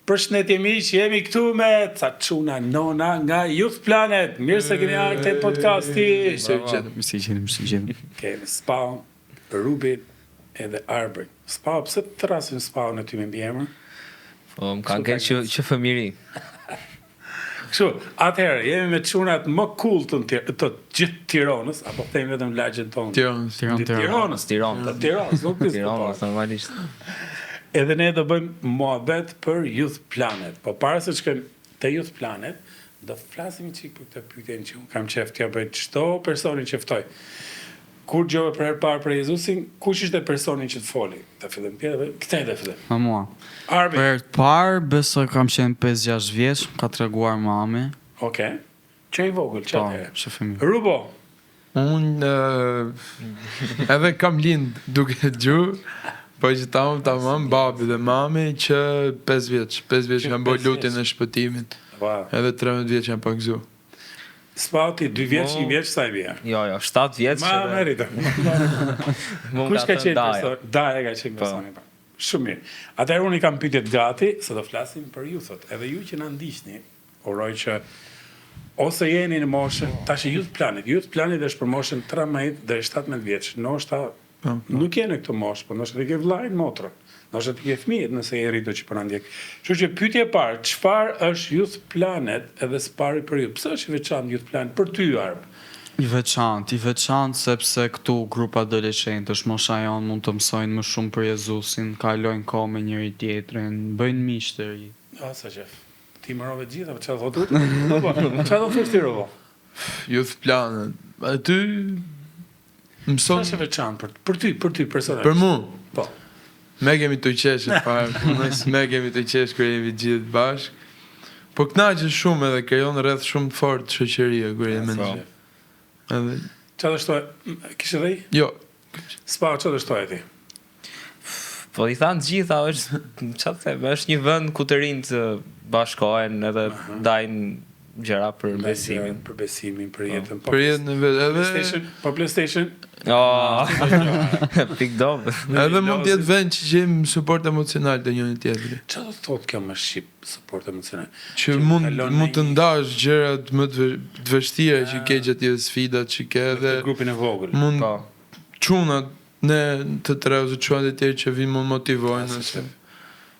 Përshëndetje miq, jemi këtu me ca çuna nona nga Youth Planet. Mirë se keni ardhur te podcasti. Mirë. Kemi Spaun, Rubin edhe Arbrin. Spau, pse të thrasim Spau në ty me mbiemër? Po, më kanë keq që fëmiri. Kështu, atëherë jemi me çunat më cool të gjithë Tiranës, apo themi vetëm lagjen tonë. Tiranës, nuk Tiranës, normalisht. Edhe ne do bëjmë muhabet për Youth Planet. Po para se të shkojmë te Youth Planet, do flasim çik për këtë pyetje që unë kam qejf t'ja bëj çdo personin që ftoj. Kur dëgjova për herë parë për Jezusin, kush ishte personi që të foli? Ta fillim pjesë, këtë do fillim. Mua. Arbi. Për herë të parë, besoj kam qenë 5-6 vjeç, ka treguar mami. Okej. Që i vogël, çfarë? Që fëmijë. Rubo. Unë edhe kam lind duke dëgju, po që tamam babi dhe mami që 5 vjeç. 5 vjeç kanë bërë lutjen e shpëtimit. Wow. Edhe 13 vjeç janë pa gëzu. Spauti 2 vjeç, 1 vjeç sa i bie? Jo, 7 vjeç. Ma merita. Kush ka qenë person? Daja ka qenë personi. Shumë mirë. Atëherë unë i kam pyetjet gati, se do flasim për youthot. Edhe ju që na ndiqni, uroj që ose jeni në moshën, tash Youth Planet është për moshën 13 deri 17 vjeç. Ndoshta nuk jeni këtë moshë, por ndoshta ke vllajin motrën. Ndoshta ti ke fëmijët nëse je rritur që po na ndjek. Kështu që pyetja e parë, çfarë është Youth Planet edhe spari për ju? Pse është i veçantë Youth Planet për ty, Arb? I veçantë sepse këtu grupa adoleshentësh, mosha jonë mund të mësojnë më shumë për Jezusin, kalojnë kohë me njëri tjetrin, bëjnë miq të ri. Sa qef. Ti mërove gjitha, po çfarë thotë? Çfarë do thosh ti, Robo? Youth Planet. Aty mëson Çfarë është e veçantë për ty personalisht? për mua. Po. Me kemi të qeshë me kemi të qeshë kërë jemi gjithë bashkë. Po kënaqesh shumë edhe krijon rreth shumë të fortë shoqërie kur jemi me. Edhe Çfarë do shtoj? Kishe dhe i? jo, Spa, çfarë do shtoj ti? Po i thanë gjitha, është një vend ku të rinjt bashkohen edhe dajnë gjëra për besimin. Për besimin, për jetën. për jetën e vetë edhe PlayStation. Pik dom. edhe mund të jetë vend që gjejmë suport emocional të njëri tjetrit. Çfarë do thotë kjo me shqip suport emocional? Që mund të ndash gjërat më të vështira që ke gjatë jetës, sfidat që ke edhe Grupin e vogël. mund Po. çunat ne të tre ose çunat e tjerë që vinë mund motivojnë ose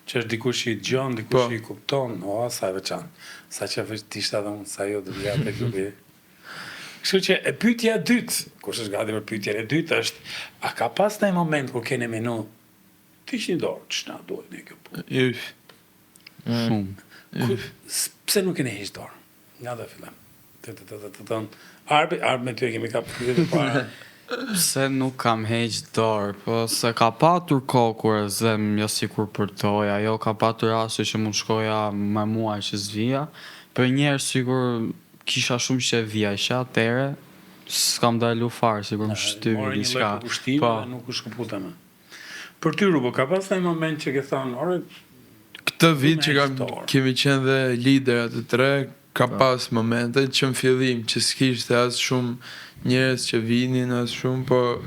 Që është dikush i dëgjon, dikush i kupton, sa e veçantë. Sa që ti ishte edhe unë, sa jo do vija te klubi. Kështu që e pyetja e dytë, kush është gati për pyetjen e dytë është, a ka pas ndonjë moment kur keni menu ti që një dorë, ç'na duhet ne kjo punë? Shumë. Pse nuk keni heq dorë? Nga do fillim. Arbi me ty e kemi kapur pyetjen e parë. Pse nuk kam heq dorë, po se ka patur kohë kur zem jo sikur përtoja, jo ka patur raste që mund shkoja me muaj që zvija, për njerë sikur kisha shumë që vija, që atëre s'kam dalu fare, sikur më shtyri Mori një diçka. lloj kushtim dhe nuk u shkëputa më. Për ty, Rubo, ka pas ndonjë moment që ke thënë, ore, këtë vit që kemi qenë dhe liderat të tre, ka pas momente që në fillim që s'kishte as shumë njerëz që vinin as shumë, po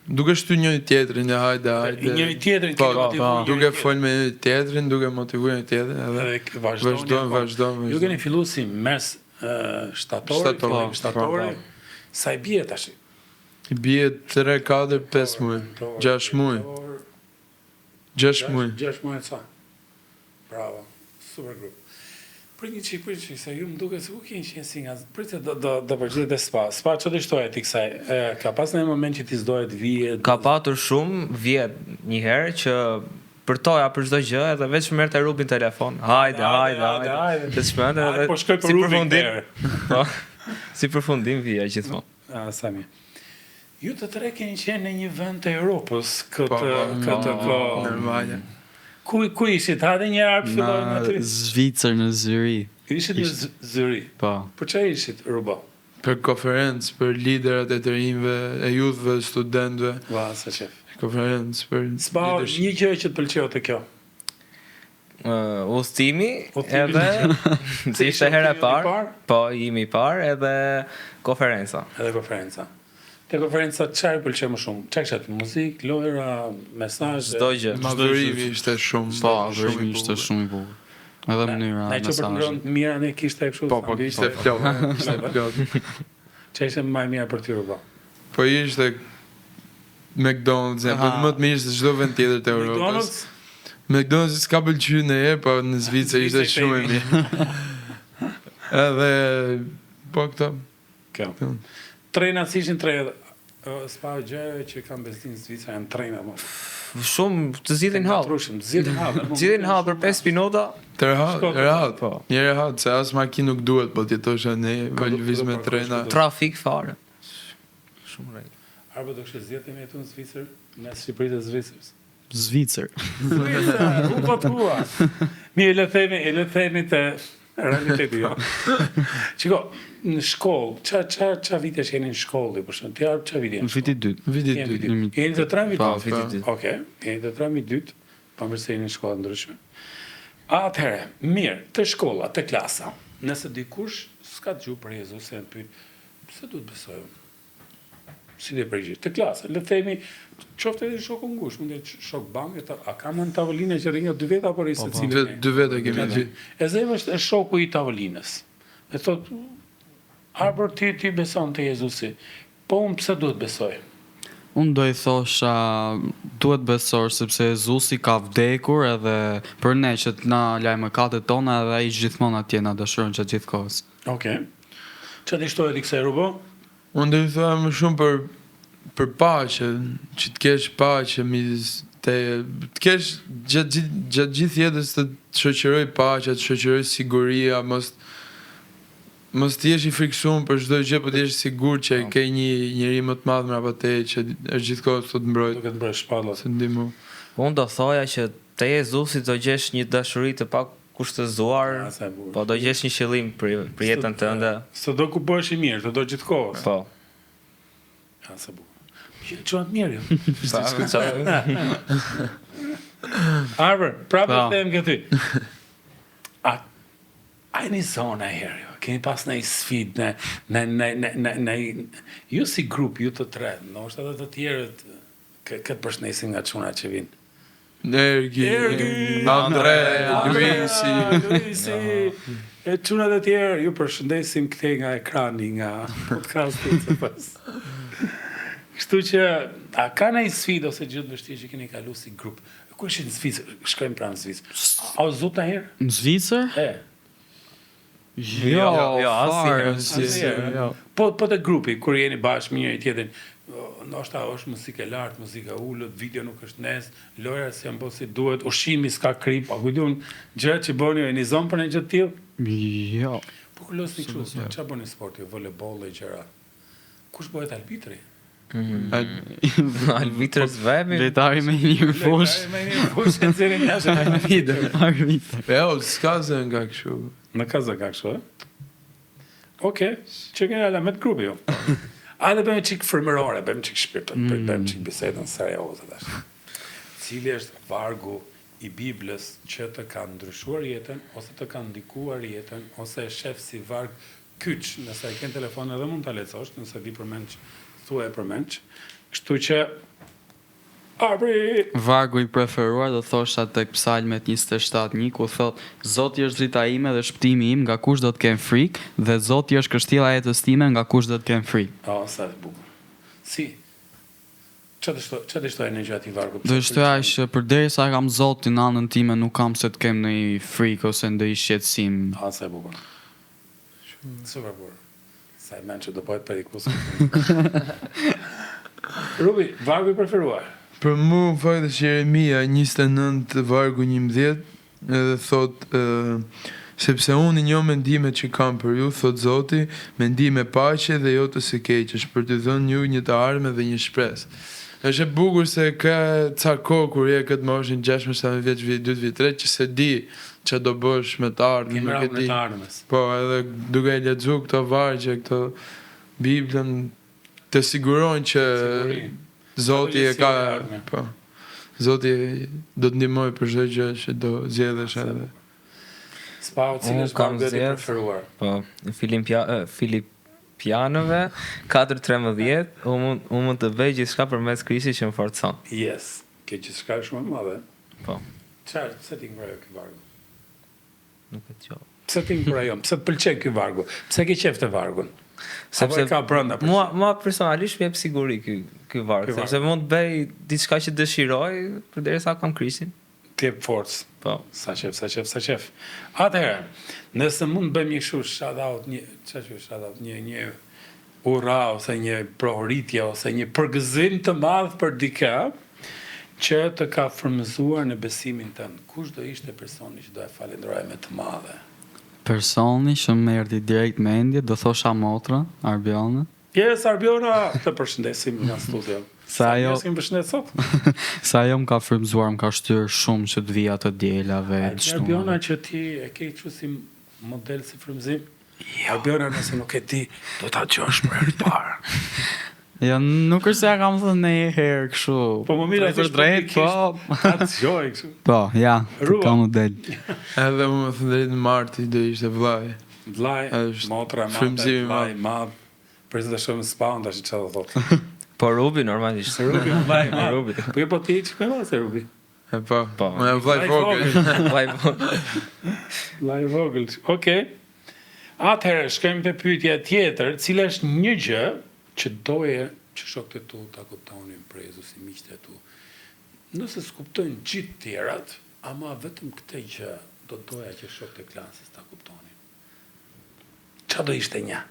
duke shty njëri tjetrin e hajde. Njëri tjetrin po, motivuar. duke fol me njëri tjetrin, duke motivuar njëri tjetrin edhe vazhdojnë. Ju keni filluar si mes shtatori. Sa i bie tash? I bie 3, 4, 5 muaj, 6 muaj. 6 muaj. 6 muaj sa. Bravo. Super grup. Për një çik, se ju më duket se u keni qenë si nga... Pritë do përgjigjet e Spa. Spa, çfarë shtoje ti kësaj? Ka pas ndonjë moment që ti s'doje të vije? Ka patur shumë vjet një herë që përtoja për çdo gjë edhe vetëm merrte Rubin telefon. Hajde. Të shpënte edhe po shkoj për Rubin. Po. Si përfundim vija gjithmonë. Sa mirë. Ju të tre keni qenë në një vend të Europës këtë normale. Ku ishit? Hajde një Arb fillojnë aty. Në Zvicër, në Zyri. Ishit në Zyri. Po. Për çfarë ishit, Rubo? Për konferencë, për liderat e të rinjve, e youthve, studentëve. Va, sa qef. Konferencë për Spa, një gjë që të pëlqeu te kjo. Udhëtimi edhe si ishte hera e parë, po jemi i parë edhe konferenca. Te konferenca çfarë pëlqeu më shumë? Çfarë kishte? Muzikë, lojra, mesazhe, çdo gjë. Madhurimi ishte shumë. Po, adhurimi ishte shumë i bukur. Edhe mënyra Na që për të ngrënë të mira ne kishte kështu. Po, kishte plot. Që ishte më e mira për ty po. Po ishte McDonald's, po më të mirë se çdo vend tjetër të Evropës. McDonald's s'ka pëlqyer ne, po në Zvicër ishte shumë e mirë. Edhe po këto. Kjo. Trena ishin tre. S'pa gjë që kanë benzinë në Zvicër janë trena më. Shumë të zgjidhin hall. Zgjidhin hall për 5 minuta. Të rehat. Po. Një rehat, se as makinë nuk duhet, po t'jetosh ne vëlviz me trena. Trafik fare. Shumë rrejt. Arbo do kështë zjetin e tu në Zvicër, në Shqipëritë e Zvicërës. Zvicër. Zvicër, u po t'hua. Mirë, le themi të realiteti, jo. Qiko, në shkollë, qa vite që jeni në shkollë, për shumë, tja qa vite në viti 2. Viti 2. Jeni të 3 Po, viti 2. Oke, jeni të 3 viti 2, pa mërse jeni në shkollë ndryshme. Atëhere, mirë, të shkolla, të klasa, nëse dikush s'ka të gjuhë për Jezus, se në pyet, pëse du të besojë? Si dhe përgjith, të klasa, le themi, qofte edhe shokë ngush, mund e shokë banke, a kam në tavoline që rinja 2 veta, por i se cilë. 2 veta kemi të. E zemë është shoku i tavolinës. E thot, Arbor, ti beson të Jezusi, po unë pëse duhet besoj? Unë do i thosha duhet besor sepse Jezusi ka vdekur edhe për ne që të na laj mëkatet tona edhe ai gjithmonë atje na dëshiron gjatë gjithë kohës. Okej. Çfarë dështohet i kësaj rrugo? Unë do i thoya më shumë për paqe, që të kesh paqe të kesh gjatë gjithë jetës të shoqëroj paqe, të shoqëroj siguria, mos të jesh i friksuar për çdo gjë, por të jesh sigur që ke një njeri më të madh mbrapa teje që është gjithkohë të mbrojë. Duhet të mbrojë shpallat. Të ndihmo. Unë do thoja që te Jezusi do gjesh një dashuri të pakushtëzuar, po do gjesh një qëllim për jetën tënde. S'do do ku bëhesh i mirë, të do gjithkohës. Po. Ja, sa bukur. Çuat mirë. Arbor, prapë them këty. A një zonë e herë, keni pas në i sfid, në ju si grup, ju të tre, në është edhe të tjerët, këtë përshnesin nga quna që vinë. Ergi, Andre, Luisi, e quna të tjerë, ju përshëndesim këte nga ekrani, nga podcastit të pas. Kështu që, a ka në i sfid, ose gjithë vështirë që keni kalu si grup? Ku është në Zvicër? Shkojmë pra në Zvicër. A o zotë në herë? Në Zvicër? Jo, asnjëherë. Po të grupi, kur jeni bashkë me njëri tjetrin, ndoshta është muzikë e lartë, muzika ullët, video nuk është nes, lojrat si janë po si duhet, ushqimi s'ka krip, a kujtun gjërat që bëni e një zonë për një gjë të tillë? Jo. Po kur losni kështu, çfarë bëni sporti, voleboll e gjëra? Kush bëhet arbitri? Albitrës vemi. Lojtari me një fush. Me një fush që nxjerrin jashtë arbitër. Jo, s'ka zë nga kështu. Në kaza ka kështu, Okej, që kena la me të grupi, jo. A dhe bëjmë qikë frëmërore, bëjmë qikë shpirtët, bëjmë qikë bisedën seriozë të dash. Cili është vargu i Biblës që të ka ndryshuar jetën, ose të ka ndikuar jetën, ose e shef si varg kyç, nëse e kënë telefon edhe mund të lecosh, nëse di përmenç, thua e përmenç. Kështu që, Arbri! Vargu i preferuar do thosha tek Psalmet 27:1 ku thot Zoti është drita ime dhe shpëtimi im, nga kush do të kem frikë, dhe Zoti është kështjella e jetës time, nga kush do të kem frikë. Sa të bukur. Si? Çfarë dështoj në gjatë i vargut? Do shtoja që përderisa kam Zotin në anën time, nuk kam se të kem ndonjë frikë ose ndonjë shqetësim. Sa e bukur. Super bukur. Sa e mend që do bëhet perikus. Rubi, vargu i preferuar. Për mu, në fakt është Jeremia 29 vargu 11, edhe thot, sepse unë i njoh mendimet që kam për ju, thot Zoti, mendime paqe dhe jo të së keqes, për të dhënë ju një të ardhme dhe një shpresë. Është e bukur se ka ca kohë kur je këtë moshin 16 vjeç, 2 vjet, 3 që se di ç'a do bësh me të ardhmen, nuk e di. Po, edhe duke lexuar këto vargje, këto Biblën, të sigurojnë që Zoti e ka, po. Zoti do të ndihmoj për çdo gjë që do zgjedhësh edhe. Spau, cilë është vargu i preferuar? Po, Filipianëve 4:13, unë mund të bëj gjithçka përmes Krishtit që më forcon. Yes, ke gjithçka shumë e madhe. Po. Çfarë, se ti ngrej këtë vargu? nuk e dëgjova. Pse ti më prajon? Pse të pëlqen ky vargu? Pse ke qef të vargun? Sepse ka brenda për mua personalisht më jep siguri ky varg, sepse mund të bëj diçka që dëshiroj përderisa kam Krishtin. Ti jep forcë. Po. Sa qef. Atëherë, nëse mund të bëjmë një kështu shout-out, një ura ose një prohoritje ose një përgëzim të madh për dikë që të ka frymëzuar në besimin tënd. Kush do ishte personi që do e falenderoj me të madhe? Personi që më erdhi direkt mendje, do thosha motra, Arbiona. Yes, Arbiona, të përshëndesim nga studio. Sa ajo përshëndet sot? Sa ajo më ka frymëzuar, më ka shtyr shumë që të vija të dielave. Arbiona që ti e ke kështu si model si frymëzim? Arbiona nëse nuk e di, do ta dëgjosh për herë të parë. Ja, nuk është se ja kam thënë një herë kështu. Po më mirë për drejt, po. Ta dëgjoj kështu. Po, ja, ka model. Edhe më thënë drejt Marti do ishte vllai. Vllai, motra, vllai, madh. Për të shohim spawn tash çfarë do thotë. Po Rubi normalisht. Rubi, vllai, Rubi. Po po ti çka më thua Rubi? E po. Më vllai vogël. Vllai vogël. Vllai vogël. Okej. Atëherë shkojmë te pyetja tjetër, cila është një gjë që doje që shokët e tu ta kuptonin për Jezusin, miqtë e tu. Nëse s'kuptojnë gjithë tjerat, ama vetëm këtë gjë do doja që shokët e klasës ta kuptonin. Çfarë do ishte një?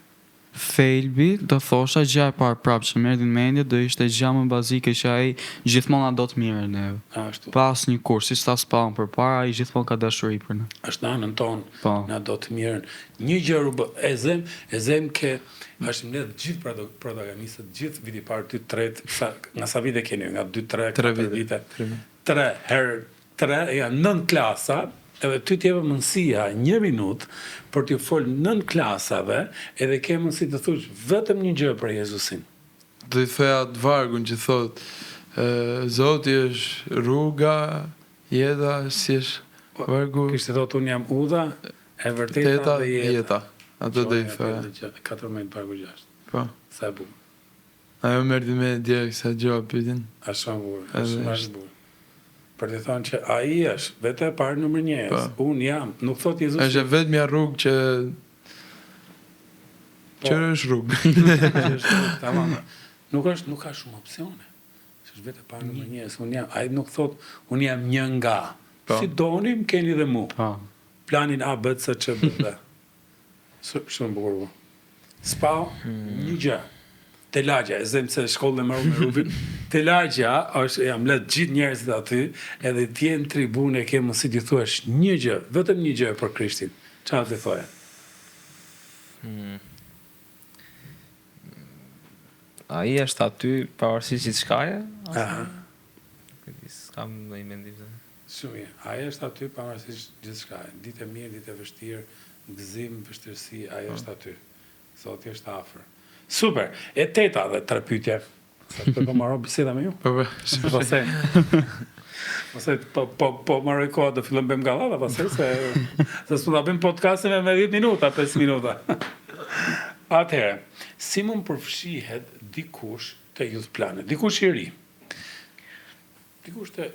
Thelbi, do thosha gjë e parë prapë që më erdhi në mendje, do ishte gjë më bazike që ai gjithmonë do të mirë neve. Ashtu. Pas një kurs, si sta spawn përpara, ai gjithmonë ka dashuri për ne. Është në anën tonë, Po. na do të mirën. Një gjë e zem ke është ne të gjithë protagonistët, gjithë viti parë, 2, 3, nga sa vite keni, nga 2, 3, 4 vite. 3 janë 9 klasa, edhe ty t'jeve mundësia 1 minutë për t'ju folë 9 klasave, edhe ke mundësi të thush vetëm një gjë për Jezusin. Do i theja të vargun që thot, Zoti është rruga, jeta, si është vargu. Kishte thot, unë jam udha, e vërteta dhe jeta. Ato do i theja. 14 vargu 6. Po. Sa e bukur. Ajo më erdhi me direkt sa gjë pyetjen. A shumë bukur, shumë bukur. Për të thonë që ai është vetë e parë numër 1. Unë jam, nuk thot Jezusi. Është vetëm rrugë që është rrugë. Tamam. Nuk ka shumë opsione. Është vetë e parë numër 1. Unë jam, ai nuk thot unë jam një nga. Si donim keni dhe mu. Planin A, B, C, C, B, D. Shumë bukur. Spau, një gjë. Telagja, e zemë se shkollën e marrë me Rubin. Telagja, jam letë gjithë njerëzit aty, edhe ti në tribune e ke mësi t'i thuash një gjë, vetëm një gjë për Krishtin. Qa t'i thoja? Ai është aty pavarësisht gjithçkaje? S'kam ndonjë mendim. Shumë mirë. Ai është aty pavarësisht gjithçkaje. Ditë e mirë, ditë e vështirë, gëzim, vështirësi, ai është aty. Zoti është afër. Super. E teta dhe 3 pyetje. Sa të po marrë biseda me ju? Po marrë kohë do fillojmë bëjmë gallata, pastaj se s'u ta bëjmë podcastin me 10 minuta, 5 minuta. Atëherë, si mund përfshihet dikush te Youth Planet, dikush i ri? Dikush te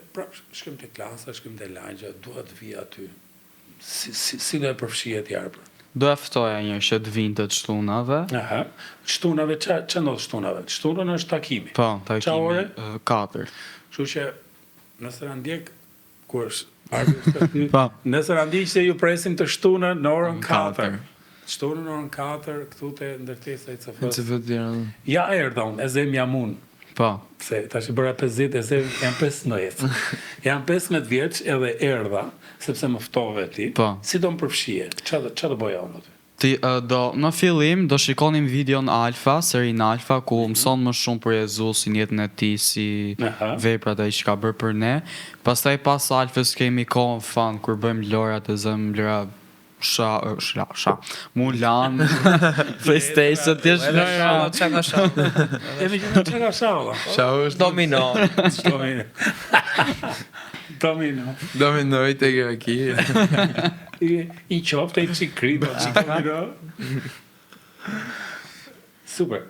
shkojmë te klasa, shkojmë te lagja, dua të vi aty. Si do e përfshihet jarpër? Do e ftoja një që të vinë të shtunave. Aha. Shtunave, që ndodhë shtunave? Shtunën është takimi. Po, takimi. Qa ore? 4. Kështu që nëse në ndjek, kur është Po. Nëse në ndjek që ju presim të shtunën në orën 4. Shtunën në orën 4, këtu të ndërtesa i cëfës. Ja erdha unë, e zem jam unë. Po. Se, ta që bëra 50, e zem jam 15. Jam 15 vjeç edhe erdha, sepse më ftove ti. Po. Si do më përfshije? Qa do boja unë aty? Në fillim do shikonim videon Alfa, serin Alfa, ku mëson më shumë për Jezusin, jetën e tij, si veprat ai që ka bërë për ne. Pastaj pas Alfës kemi kohën fan kur bëjmë lorat e zëm lëra Mulan, PlayStation, ti është Çka shau? Çka shau? Shau është Domino. Domino i te aki. I qofte i qikri, Super.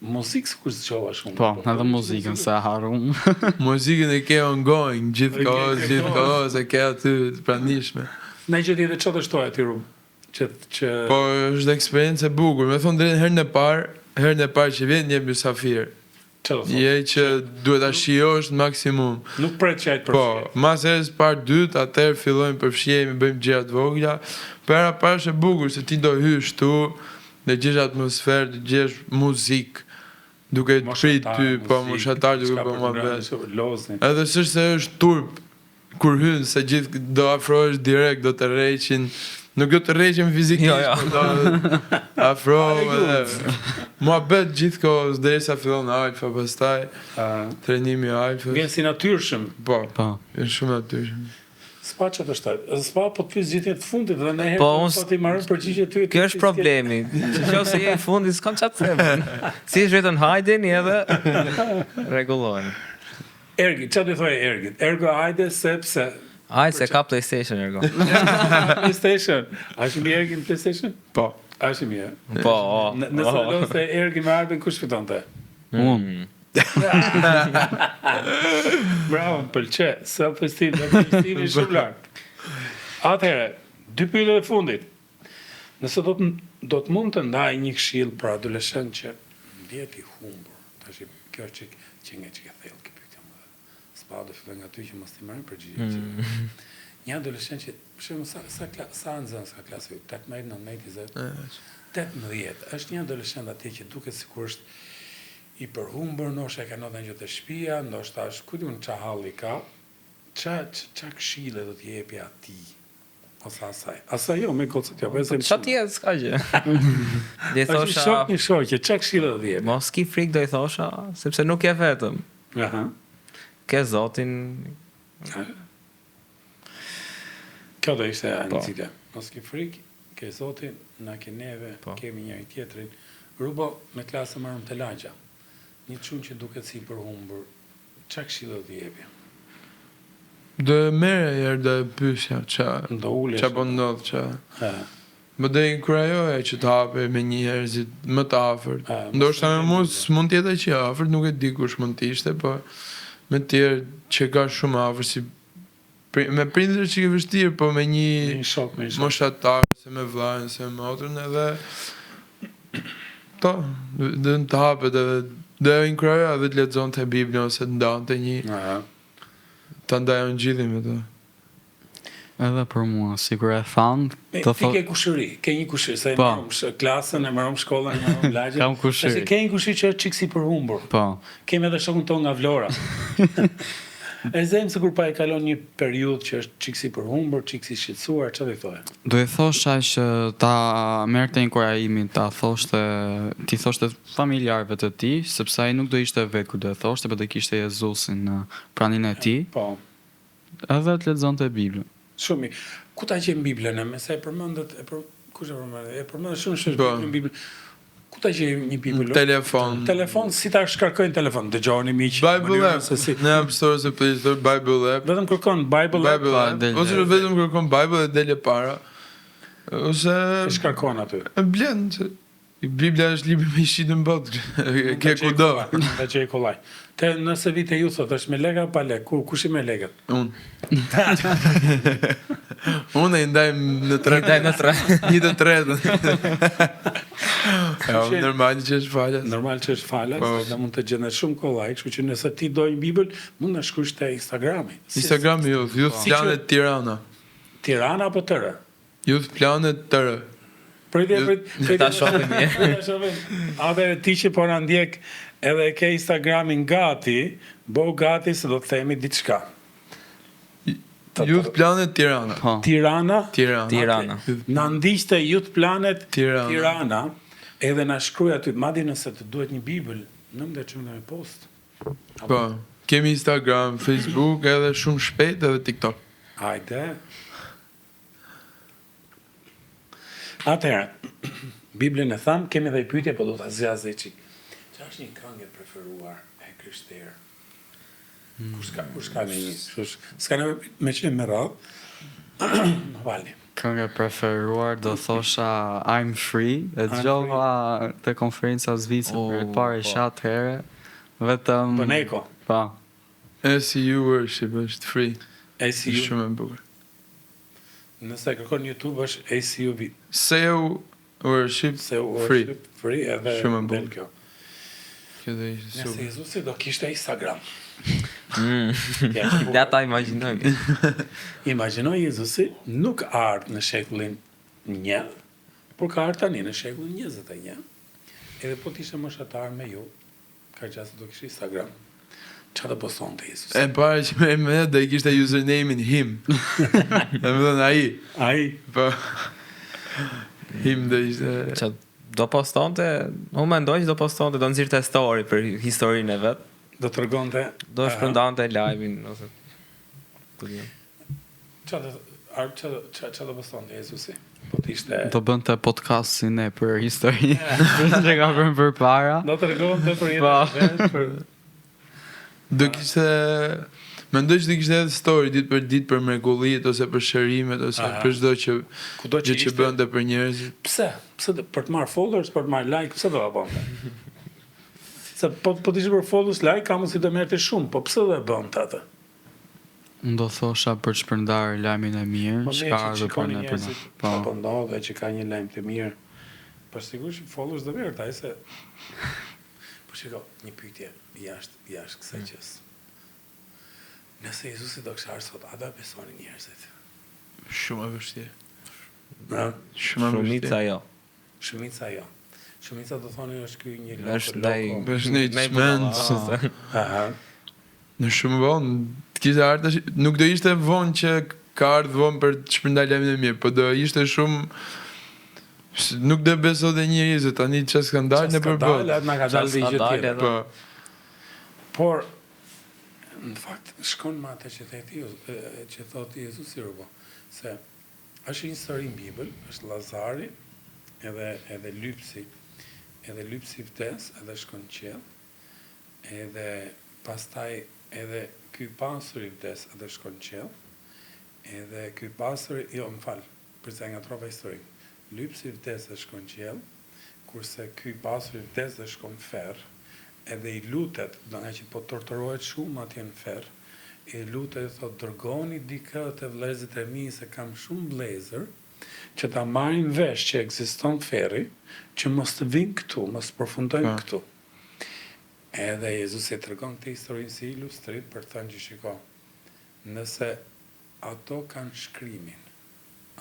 Muzikë kur zgjova shumë. Po, edhe muzikën se harum. Muzikën e ke ongoing, gjithë kohës, e ke aty të pranishme. Në gjë tjetër çfarë të shtoja ti Rub? Që Po është eksperiencë e bukur. Me thonë drejt herën e parë që vjen një mysafir. çfarë do Je që duhet ta shijosh në maksimum. Nuk pret që ai të Po, përfshihet. mas herës parë dytë, atëherë fillojmë përfshihemi, bëjmë gjëra të vogla. Për era parë është e bukur se ti do hysh tu, dhe gjesh atmosferë, dhe gjesh muzikë, duke të prit ty, po moshatar duke bërë muhabet. Lozni. Edhe s'është se është turp kur hyn se gjithë do afrohesh direkt, do të rreqin. Nuk do të rreqin fizikisht, Jo, jo. por do afro. Muhabet gjithkohës derisa fillon alfa, pastaj trajnimi i alfës. Vjen si natyrshëm. Po, Po. është shumë natyrshëm. S'pa që të shtaj. S'pa po të pyes gjithë të fundit dhe ne Po, herë unë po ti marrën përgjigje ty. Kjo është problemi. Nëse je i fundit s'kam çfarë të them. Si është vetëm hajdeni edhe rregullojnë. Ergi, çfarë do thojë Ergit? Ergo hajde sepse Ai se ka PlayStation ergo. PlayStation. A është mirë Ergi në PlayStation? Po. A është mirë. Po. Nëse lose Ergi me Arbin kush fitonte? Unë. Bravo, më pëlqe. Self-esteem, self-esteem shumë lart. Atëherë, 2 pyetje e fundit. Nëse do të mund të ndaj një këshill për adoleshent që ndihet i humbur. Tash kjo është që nga që thellë kjo pyetje më. S'pa do filloj nga ty që mos ti marrin përgjigje. Një adoleshent që për shembull sa nxën sa klasë 18, 19, 20. 18. Është një adoleshent atje që duket sikur është i përhumbur, ndoshta e ka ndonjë gjë të shtëpia, ndoshta është ku diun ç'a halli ka. Ç'a këshille do t'i jepi atij? Ose asaj. Asaj jo, me gocat jo, vetëm Çfarë ti s'ka gjë. Dhe Është thosha, një shokje, ç'a këshille do t'i jepi? mos ki frikë do i thosha, sepse nuk je vetëm. Aha. Ke Zotin. Kjo do ishte Po. anëzita. Mos ki frikë, ke Zotin, na ke neve, Po. kemi njëri tjetrin. Rubo me klasë marrëm të lagja. Një çun që duket si i përhumbur. Ç'a këshille do t'i jepi? Do e merre herë do e pyesja Do ulesh. ç'a po ndodh ç'a. Ha. Më do i inkurajoja që të hape me një njerëzit më të afërt. Ndoshta me mua s'mund të jetë që afërt, nuk e di kush mund të ishte, po me tjerë që ka shumë afër si me prindër që ke vështirë, po me Një një shok, me një shok. moshatar, se me vllajën, se me motrën edhe dhe të hapet edhe dhe e inkurajoja dhe të lexonte Biblën ose të ndante një Aha. ta ndajon gjithin me të. Edhe për mua, sigur e thanë, Ti të ke kushëri, ke një kushëri, se e Po. marrëm klasën, e marrëm shkollën, e marrëm lagjen. Kam kushëri. Tash ke një kushëri që është çik si përhumbur. Po. Kemi edhe shokun ton nga Vlora. E zemë sikur pa e kalon një periudhë që është çik si përhumbur, çik si shqetësuar, çfarë do i thoje? Do i thosha që ta merrte inkurajimin, ti thoshte familjarëve të tij, sepse ai nuk do ishte vetë kur do e thoshte, por do kishte Jezusin në praninë e tij, Po, edhe të lexonte Biblën. shumë mirë. Ku ta gjem Biblën? Me sa e përmendet, kush e përmendet? E përmendet shumë shpesh Po. në Biblën. Ku ta gjem një Bibël? Telefon. Telefon, si ta shkarkojnë telefon? Dëgjoni miq. Bible mënyrën app. se si. Në App Store ose Play Store, Bible app. Vetëm kërkon Bible app, Bible app. del- Ose vetëm kërkon Bible dhe dele para. Ose e shkarkon aty. e blen se Biblia është libri më i shitur në botë. E ke kudo. Ta gjej kollaj. Te nëse vite ju thot, është me lekë apo pa lekë? Kush i me lekët? Unë. Unë e ndaj në tre. Ndaj në tre. Një të tretën. Jo, normal që është falas. Normal që është falas, Po. dhe mund të gjendet shumë kollaj, kështu që nëse ti do një Bibël, mund na shkruash te Instagrami. Instagram Youth Si Planet Tirana. Tirana apo tërë? Youth Planet tërë. Prit. Ta shohim mirë. Ta shohim. Atëherë ti që po na ndjek edhe ke Instagramin gati, bo gati se do të themi diçka. Youth Planet Tirana. Po. Tirana, Tirana. na ndiqte Youth Planet Tirana. Tirana, edhe na shkruaj aty, madje nëse të duhet një Bibël, në më çojmë në post. Po. Kemi Instagram, Facebook, edhe shumë shpejt edhe TikTok. Hajde. Atëherë, Biblën e tham, kemi edhe pyetje, po do ta zgjasë çik. Çfarë është një këngë e preferuar e Krishterë? Kush ka një? S'ka nevojë me çim me radhë. Më falni. Kënga e preferuar do thosha I'm Free, e dëgjova te konferenca zvice për të parë po. shat herë. Vetëm Boneko. Po. SCU Worship është free. E si Është ju. shumë e bukur. Nëse kërkon YouTube është ACUV. SEO worship Free edhe Shumë e bukur. del kjo. Kjo do ishte Nëse super. Jezusi do kishte Instagram. Ja ta imagjinoj. Imagjinoj Jezusi nuk ardhë në shekullin 1, por ka ardhë tani në shekullin 21. Edhe po t'ishe moshatar me ju, ka qasë do kishte Instagram. Qa të poston të Jezusi? E para që me do i kishte username-in him. Dhe më thënë ai. Po. Him do ishte... Që do postonte, unë mendoj që do postonte, do nxirrte story për historinë e vet. Do të rëgonte... Do shpërndante live-in ose ku di. Qa të poston të Jezusi? Po t'ishte... Do bënte podcastin e për histori. Që ka për para. Do të rëgonte për jetën e vetë, për... Do kishte... Mendoj që do kishte edhe story ditë për mrekullitë ose për shërimet ose për çdo që Kudo që ishte... bënte për njerëzit. Pse? Për të marrë followers, për të marrë like, pse do ta bënte? Se po t'ishte për followers, like, ka mundësi të merrte shumë, po pse do e bënte atë? Unë do thosha për të shpërndar lajmin e mirë, Po çka ardhur për ne për ne. Po ndodhe që ka një lajm të mirë. Po sigurisht followers do merret, ai se po shiko, një pyetje jashtë kësaj gjës. Nëse Jezusi do kishte ardhur sot, a do e besonin njerëzit? Shumë e vështirë. Shumë Shumica jo. Shumica jo. Shumica do thonë është ky një Është ndaj Është një çmend. Aha. Në shumë vonë, të kishte ardhur, nuk do ishte vonë që ka ardhur vonë për të shpërndar lajmin e mirë, po do ishte shumë nuk do besonte njerëzit tani çfarë s'ka dalë nëpër botë. Na ka dalë dhe gjë tjetër. Po. Por në fakt shkon me atë që thotë Jezusi rrobo, se është një histori në Bibël, është Lazari edhe lypsi. Edhe lypsi vdes, edhe shkon në qiell. Edhe pastaj edhe ky pasuri vdes, edhe shkon në qiell. Edhe ky pasuri, jo, më fal, përse ngatrova historinë. Lypsi vdes dhe shkon në qiell, kurse ky pasuri vdes dhe shkon në ferr. Edhe i lutet, do nga që po torturohet shumë atje në ferr, i lutet, thot, dërgoni dikë të vëllezërit e mi se kam shumë vëllezër, që ta marrin vesh që ekziston ferri, që mos të vinë këtu, mos përfundojnë këtu. Edhe Jezusi e tregon këtë historinë si ilustrit për të thënë që shiko, nëse ato kanë shkrimin,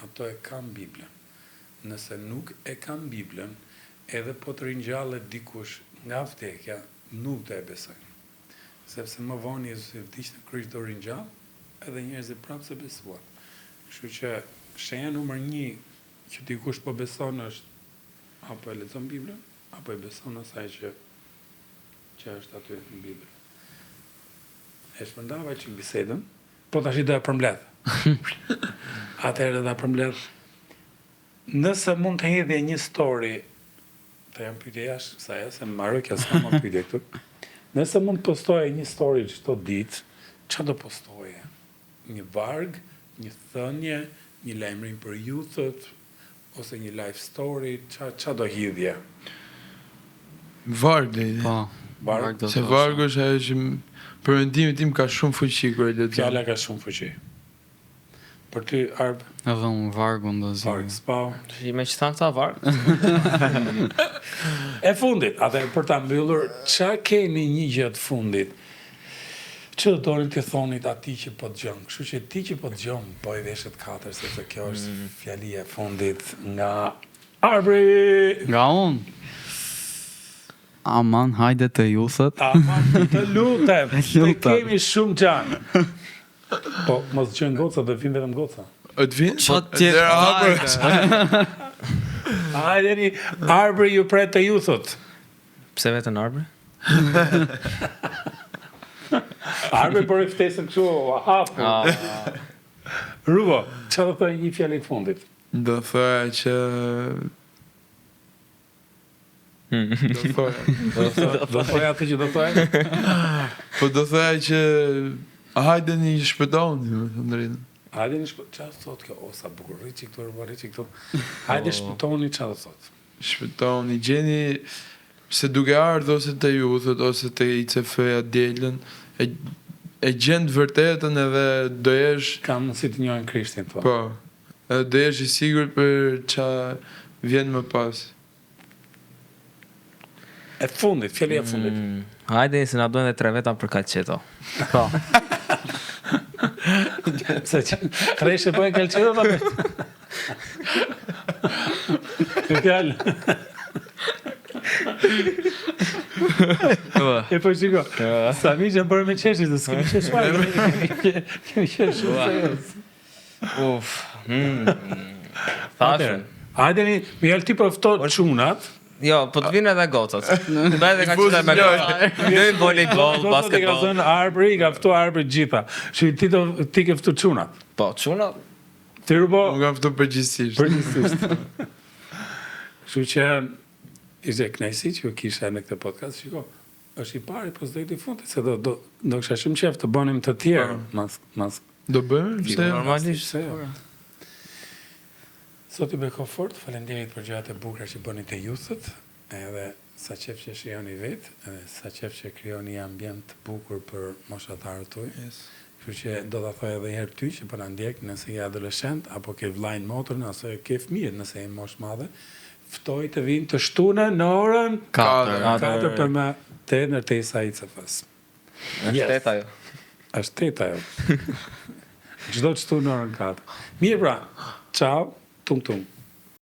ato e kanë Biblën, nëse nuk e kanë Biblën, edhe po të ringjallet dikush nga vdekja, nuk të e besojnë. Sepse më vonë Jezusi vdiq në kryq do ringjall, edhe njerëzit prapë se besuan. Kështu që shenja numër 1 që dikush po beson është apo e lexon Biblën, apo e beson asaj që është aty në Bibël. E shpërndava që bisedën, po tash do e përmbledh. Atëherë do ta përmbledh. Nëse mund të hedhje një story, të jam pyetje jashtë kësaj, se më marrë kjo s'ka më pyetje këtu. Nëse mund të postoje një story çdo ditë, çfarë do postoje? Një varg, një thënie, një lajmërim për youthët, ose një life story, çfarë do hidhje? Varg dhe Po. Varg do se thosha. vargu është ajo që për mendimin tim ka shumë fuqi kur e lexon. Fjala ka shumë fuqi. Për ty, Arb, Edhe unë vargun do zi. varg, spau. I me që thanë këta varg. E fundit, atë për ta mbyllur, ç'a keni një gjë të fundit? Që do donin të thonit ati që po dëgjon. Kështu që ti që po dëgjon, po i veshët 4, sepse kjo është fjalia e fundit nga Arbri. Nga unë. Aman, hajde të juthët. Aman, të lutem, të lutem. kemi shumë gjanë. Po, mos dëgjojnë goca, do vinë vetëm goca. O të vinë? Qa tjetë Hajdeni, Arbri ju pret të juthët. Pse vetën arbër? Arbri për e ftesën kështu, hapë. Rubo, që do të një fjalë të fundit? Do thoya që Do thoya atë që do thoya? po do thoya që hajdeni shpëtoni, më thënë drejtën. Hajde në çfarë thot kjo? O, sa bukur, rriqi këtu, rriqi këtu. Hajde shpëtoni çfarë thot? Shpëtoni, gjeni se duke ardhur ose te youthët ose te ICF-ja dielën, e gjen të vërtetën edhe do jesh Kam mundësi të njohin Krishtin, thua. po. Edhe do jesh I sigurt për qa vjen më pas. E fundit, fjali e fundit. Hajde se na duhen edhe 3 veta për kalçeto. Po. Se që kreshe po e kalqeto pa me. Në fjallë. E po shiko, Sami që bërë me qeshit, dhe s'kemi qesh fare. Kemi qesh shumë. Uf. Thashën. Hajde një, mi jallë ti përfto çunat. Jo, po të vinë edhe gocat. Bëj edhe kalçeta me gocat. Lojmë volejboll, Gocat i ka basketboll. thënë Arbri, i ka ftu Arbri gjitha. Që ti ke ftu çunat. Po, çuna. Ti rubo, Unë kam fëtu përgjithsisht. përgjithsisht. Kështu që ishte kënaqësi që kisha në këtë podcast, shiko. Është I pari, po s'do I fundit, se do kisha shumë qejf të bënim të tjerë. Mas Do bëjmë? Pse? Normalisht. se jo. Sot I bëj fort, faleminderit për gjërat e bukura që bëni te youthët, edhe sa qef që shijoni vetë, edhe sa qef që krijoni një ambient të bukur për moshatarët tuaj. Yes. Kështu që do ta thoj edhe një herë ty që po na ndjek, nëse je adoleshent apo ke vllajën motrën, ose ke fëmijë nëse je moshë madhe, ftoj të vinë të shtunën në orën 4 për me 8 në Tesa ICF-s. Është teta jo. Është 8 ajo. Çdo të shtunë në orën 4. Mirë pra, ciao, tung tung.